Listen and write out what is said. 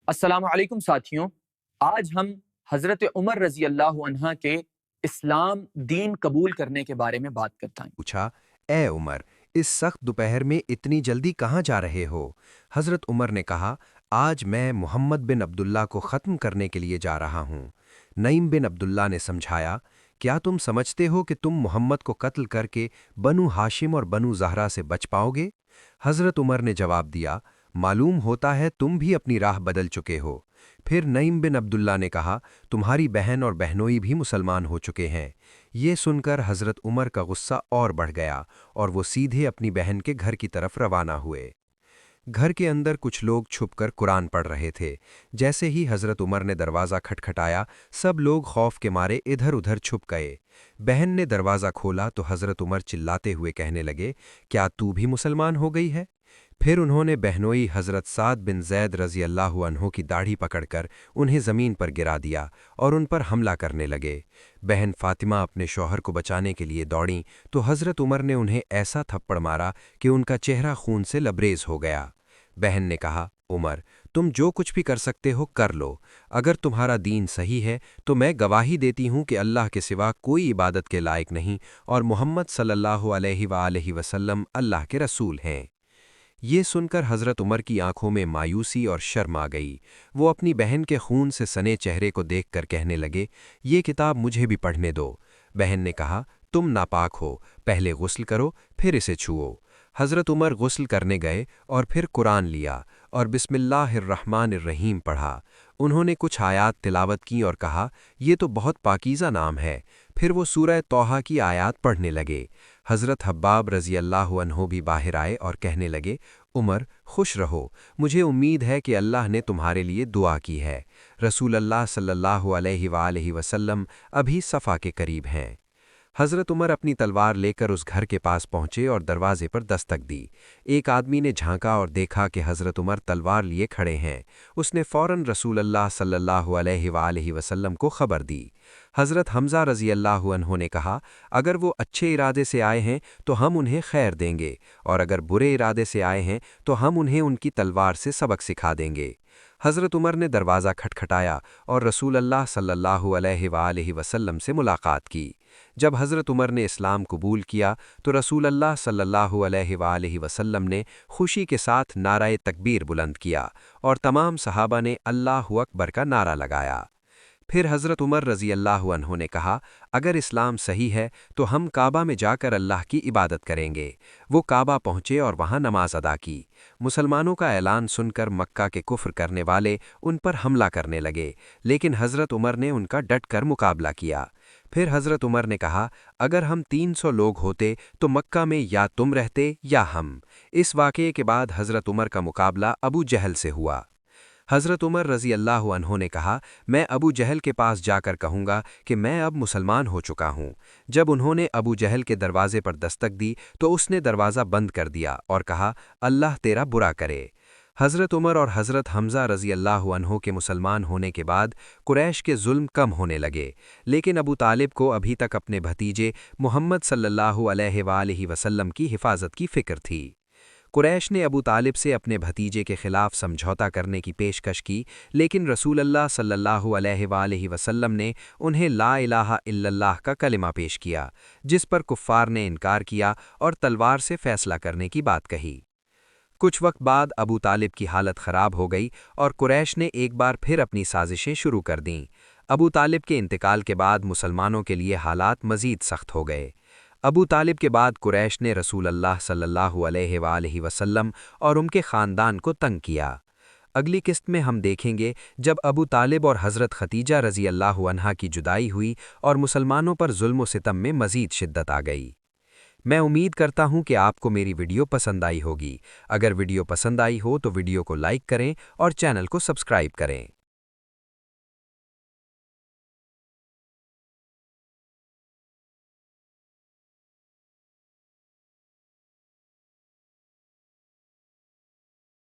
السلام علیکم ساتھیوں، آج ہم حضرت عمر رضی اللہ عنہ کے اسلام دین قبول کرنے کے بارے میں بات کرتا ہوں۔ پوچھا، اے عمر، اس سخت دوپہر میں اتنی جلدی کہاں جا رہے ہو؟ حضرت عمر نے کہا، آج میں محمد بن عبداللہ کو ختم کرنے کے لیے جا رہا ہوں۔ نعیم بن عبداللہ نے سمجھایا، کیا تم سمجھتے ہو کہ تم محمد کو قتل کر کے بنو ہاشم اور بنو زہرہ سے بچ پاؤ گے؟ حضرت عمر نے جواب دیا، معلوم ہوتا ہے تم بھی اپنی راہ بدل چکے ہو۔ پھر نعیم بن عبداللہ نے کہا، تمہاری بہن اور بہنوئی بھی مسلمان ہو چکے ہیں۔ یہ سن کر حضرت عمر کا غصہ اور بڑھ گیا اور وہ سیدھے اپنی بہن کے گھر کی طرف روانہ ہوئے۔ گھر کے اندر کچھ لوگ چھپ کر قرآن پڑھ رہے تھے۔ جیسے ہی حضرت عمر نے دروازہ کھٹکھٹایا، سب لوگ خوف کے مارے ادھر ادھر چھپ گئے۔ بہن نے دروازہ کھولا تو حضرت عمر چلاتے ہوئے کہنے لگے، کیا تو بھی مسلمان ہو گئی ہے؟ پھر انہوں نے بہنوئی حضرت سعد بن زید رضی اللہ عنہ کی داڑھی پکڑ کر انہیں زمین پر گرا دیا اور ان پر حملہ کرنے لگے۔ بہن فاطمہ اپنے شوہر کو بچانے کے لیے دوڑیں تو حضرت عمر نے انہیں ایسا تھپڑ مارا کہ ان کا چہرہ خون سے لبریز ہو گیا۔ بہن نے کہا، عمر، تم جو کچھ بھی کر سکتے ہو کر لو۔ اگر تمہارا دین صحیح ہے تو میں گواہی دیتی ہوں کہ اللہ کے سوا کوئی عبادت کے لائق نہیں اور محمد صلی اللہ علیہ وآلہ وسلم اللہ کے رسول ہیں۔ یہ سن کر حضرت عمر کی آنکھوں میں مایوسی اور شرم آ گئی۔ وہ اپنی بہن کے خون سے سنے چہرے کو دیکھ کر کہنے لگے، یہ کتاب مجھے بھی پڑھنے دو۔ بہن نے کہا، تم ناپاک ہو، پہلے غسل کرو پھر اسے چھوؤ۔ حضرت عمر غسل کرنے گئے اور پھر قرآن لیا اور بسم اللہ الرحمن الرحیم پڑھا۔ انہوں نے کچھ آیات تلاوت کی اور کہا، یہ تو بہت پاکیزہ نام ہے۔ پھر وہ سورہ طٰہٰ کی آیات پڑھنے لگے۔ حضرت حباب رضی اللہ عنہ بھی باہر آئے اور کہنے لگے، عمر، خوش رہو، مجھے امید ہے کہ اللہ نے تمہارے لیے دعا کی ہے۔ رسول اللہ صلی اللہ علیہ وآلہ وسلم ابھی صفا کے قریب ہیں۔ حضرت عمر اپنی تلوار لے کر اس گھر کے پاس پہنچے اور دروازے پر دستک دی۔ ایک آدمی نے جھانکا اور دیکھا کہ حضرت عمر تلوار لیے کھڑے ہیں۔ اس نے فوراً رسول اللہ صلی اللہ علیہ وآلہ وسلم کو خبر دی۔ حضرت حمزہ رضی اللہ عنہ نے کہا، اگر وہ اچھے ارادے سے آئے ہیں تو ہم انہیں خیر دیں گے، اور اگر برے ارادے سے آئے ہیں تو ہم انہیں ان کی تلوار سے سبق سکھا دیں گے۔ حضرت عمر نے دروازہ کھٹکھٹایا اور رسول اللہ صلی اللہ علیہ وآلہ وسلم سے ملاقات کی۔ جب حضرت عمر نے اسلام قبول کیا تو رسول اللہ صلی اللہ علیہ وآلہ وسلم نے خوشی کے ساتھ نعرہ تکبیر بلند کیا اور تمام صحابہ نے اللہ اکبر کا نعرہ لگایا۔ پھر حضرت عمر رضی اللہ عنہ نے کہا، اگر اسلام صحیح ہے تو ہم کعبہ میں جا کر اللہ کی عبادت کریں گے۔ وہ کعبہ پہنچے اور وہاں نماز ادا کی۔ مسلمانوں کا اعلان سن کر مکہ کے کفر کرنے والے ان پر حملہ کرنے لگے، لیکن حضرت عمر نے ان کا ڈٹ کر مقابلہ کیا۔ پھر حضرت عمر نے کہا، اگر ہم 300 لوگ ہوتے تو مکہ میں یا تم رہتے یا ہم۔ اس واقعے کے بعد حضرت عمر کا مقابلہ ابو جہل سے ہوا۔ حضرت عمر رضی اللہ عنہ نے کہا، میں ابو جہل کے پاس جا کر کہوں گا کہ میں اب مسلمان ہو چکا ہوں۔ جب انہوں نے ابو جہل کے دروازے پر دستک دی تو اس نے دروازہ بند کر دیا اور کہا، اللہ تیرا برا کرے۔ حضرت عمر اور حضرت حمزہ رضی اللہ عنہ کے مسلمان ہونے کے بعد قریش کے ظلم کم ہونے لگے، لیکن ابو طالب کو ابھی تک اپنے بھتیجے محمد صلی اللہ علیہ وآلہ وسلم کی حفاظت کی فکر تھی۔ قریش نے ابو طالب سے اپنے بھتیجے کے خلاف سمجھوتا کرنے کی پیشکش کی، لیکن رسول اللہ صلی اللہ علیہ وآلہ وسلم نے انہیں لا الہ الا اللہ کا کلمہ پیش کیا، جس پر کفار نے انکار کیا اور تلوار سے فیصلہ کرنے کی بات کہی۔ کچھ وقت بعد ابو طالب کی حالت خراب ہو گئی اور قریش نے ایک بار پھر اپنی سازشیں شروع کر دیں۔ ابو طالب کے انتقال کے بعد مسلمانوں کے لیے حالات مزید سخت ہو گئے۔ ابو طالب کے بعد قریش نے رسول اللہ صلی اللہ علیہ وآلہ وسلم اور ان کے خاندان کو تنگ کیا۔ اگلی قسط میں ہم دیکھیں گے جب ابو طالب اور حضرت ختیجہ رضی اللہ عنہا کی جدائی ہوئی اور مسلمانوں پر ظلم و ستم میں مزید شدت آ گئی۔ میں امید کرتا ہوں کہ آپ کو میری ویڈیو پسند آئی ہوگی۔ اگر ویڈیو پسند آئی ہو تو ویڈیو کو لائک کریں اور چینل کو سبسکرائب کریں۔